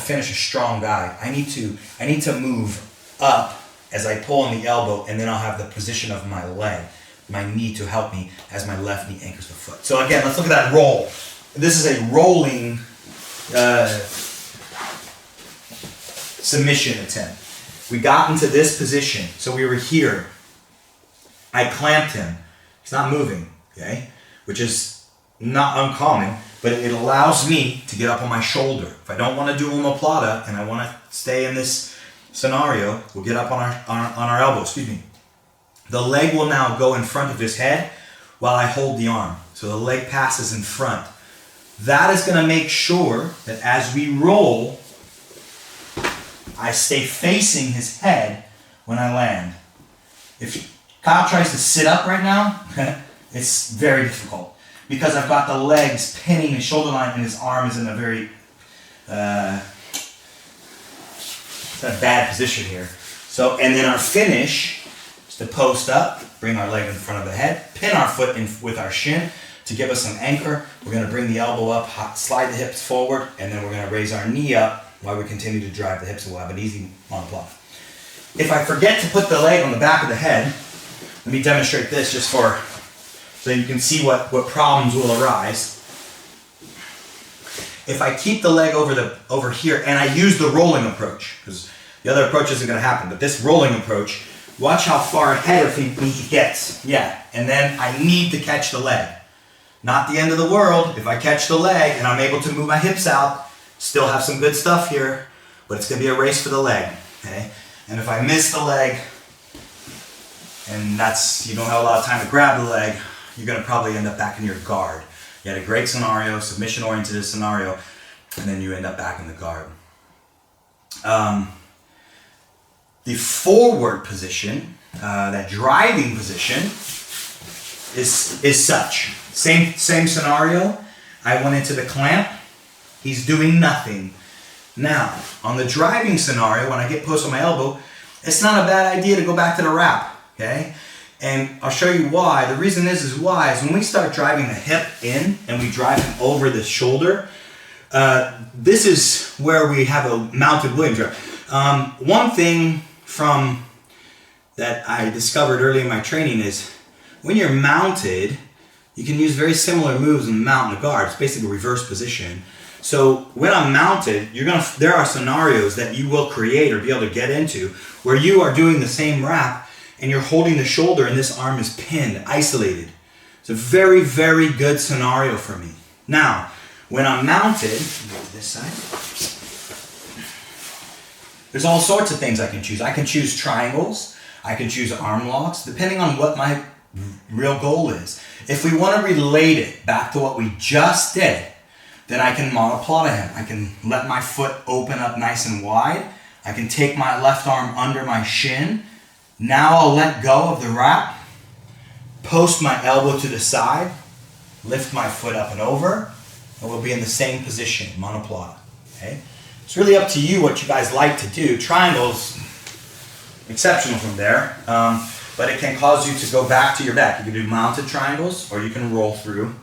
finish a strong guy, I need to move up as I pull on the elbow, and then I'll have the position of my leg, my knee to help me as my left knee anchors the foot. So again, let's look at that roll. This is a rolling submission attempt. We got into this position, so we were here. I clamped him. He's not moving, okay? Which is not uncommon, but it allows me to get up on my shoulder. If I don't want to do omoplata and I want to stay in this scenario, we'll get up on our elbow, excuse me. The leg will now go in front of his head while I hold the arm. So the leg passes in front. That is going to make sure that as we roll, I stay facing his head when I land. If Kyle tries to sit up right now, it's very difficult because I've got the legs pinning his shoulder line and his arm is in a very it's in a bad position here. So, and then our finish is to post up, bring our leg in front of the head, pin our foot in with our shin to give us some anchor. We're going to bring the elbow up, slide the hips forward, and then we're going to raise our knee up while we continue to drive the hips, and we'll have an easy monoplata. If I forget to put the leg on the back of the head, let me demonstrate this just so you can see what problems will arise. If I keep the leg over here and I use the rolling approach, because the other approach isn't going to happen, but this rolling approach, watch how far ahead of me he gets. Yeah, and then I need to catch the leg. Not the end of the world. If I catch the leg and I'm able to move my hips out, still have some good stuff here, but it's going to be a race for the leg, okay? And if I miss the leg, and you don't have a lot of time to grab the leg, you're going to probably end up back in your guard. You had a great scenario, submission-oriented scenario, and then you end up back in the guard. The forward position, that driving position, is such. Same scenario. I went into the clamp. He's doing nothing. Now, on the driving scenario, when I get post on my elbow, it's not a bad idea to go back to the wrap, okay? And I'll show you why. The reason is when we start driving the hip in and we drive him over the shoulder, this is where we have a mounted Williams wrap. One thing that I discovered early in my training is when you're mounted, you can use very similar moves in mount and the guard. It's basically a reverse position. So when I'm mounted, there are scenarios that you will create or be able to get into where you are doing the same wrap and you're holding the shoulder and this arm is pinned, isolated. It's a very, very good scenario for me. Now, when I'm mounted, go to this side, there's all sorts of things I can choose. I can choose triangles, I can choose arm locks, depending on what my real goal is. If we want to relate it back to what we just did, then I can monoplata him. I can let my foot open up nice and wide. I can take my left arm under my shin. Now I'll let go of the wrap, post my elbow to the side, lift my foot up and over, and we'll be in the same position, monoplata. Okay? It's really up to you what you guys like to do. Triangles, exceptional from there, but it can cause you to go back to your back. You can do mounted triangles, or you can roll through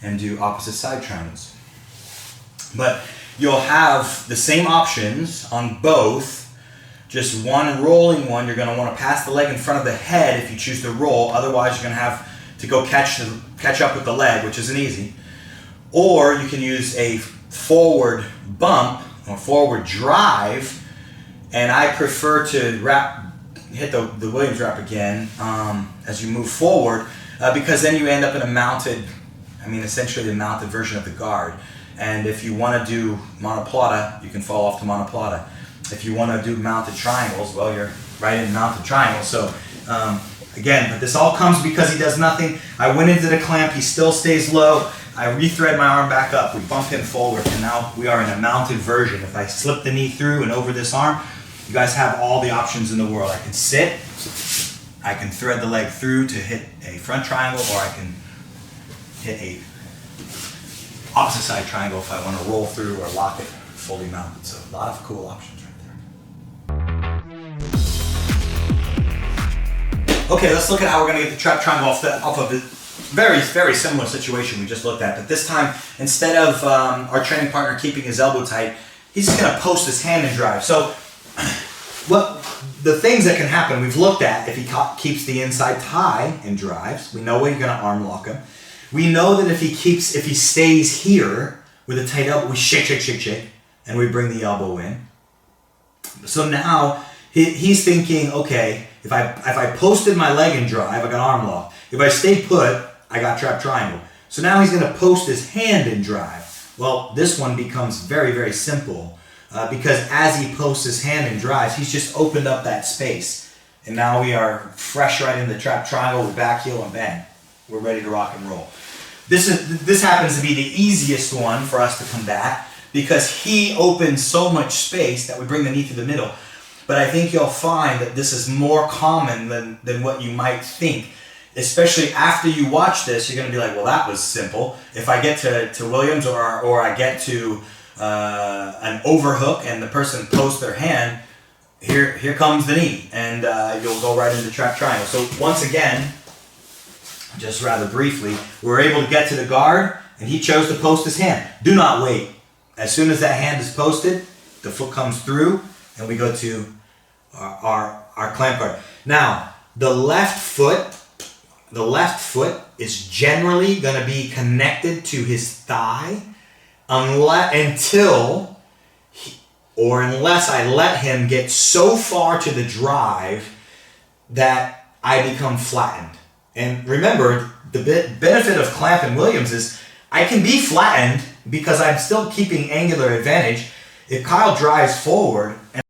and do opposite side triangles. But you'll have the same options on both, just one rolling one. You're going to want to pass the leg in front of the head if you choose to roll. Otherwise, you're going to have to go catch up with the leg, which isn't easy. Or you can use a forward bump or forward drive, and I prefer to hit the Williams wrap again as you move forward because then you end up in a mounted, essentially the mounted version of the guard. And if you want to do monoplata, you can fall off to monoplata. If you want to do mounted triangles, well, you're right in mounted triangles. So again, but this all comes because he does nothing. I went into the clamp, he still stays low. I rethread my arm back up, we bump him forward, and now we are in a mounted version. If I slip the knee through and over this arm, you guys have all the options in the world. I can sit, I can thread the leg through to hit a front triangle, or I can hit a opposite side triangle if I want to roll through or lock it fully mounted. So a lot of cool options right there. Okay, let's look at how we're going to get the trap triangle off of the very, very similar situation we just looked at. But this time, instead of our training partner keeping his elbow tight, he's just going to post his hand and drive. So what the things that can happen, we've looked at, if he keeps the inside tie and drives, we know we're going to arm lock him. We know that if he stays here with a tight elbow, we shake, and we bring the elbow in. So now he's thinking, okay, if I posted my leg and drive, I got arm lock. If I stay put, I got trap triangle. So now he's going to post his hand and drive. Well, this one becomes very, very simple because as he posts his hand and drives, he's just opened up that space. And now we are fresh right in the trap triangle with back heel and bang. We're ready to rock and roll. This happens to be the easiest one for us to combat because he opens so much space that we bring the knee to the middle. But I think you'll find that this is more common than what you might think. Especially after you watch this, you're going to be like, well, that was simple. If I get to Williams or I get to an overhook and the person posts their hand, here comes the knee. And you'll go right into trap triangle. So once again, just rather briefly, we're able to get to the guard and he chose to post his hand. Do not wait. As soon as that hand is posted, the foot comes through and we go to our clamp guard. Now, the left foot is generally going to be connected to his thigh unless I let him get so far to the drive that I become flattened. And remember, the benefit of clamp and Williams is I can be flattened because I'm still keeping angular advantage. If Kyle drives forward and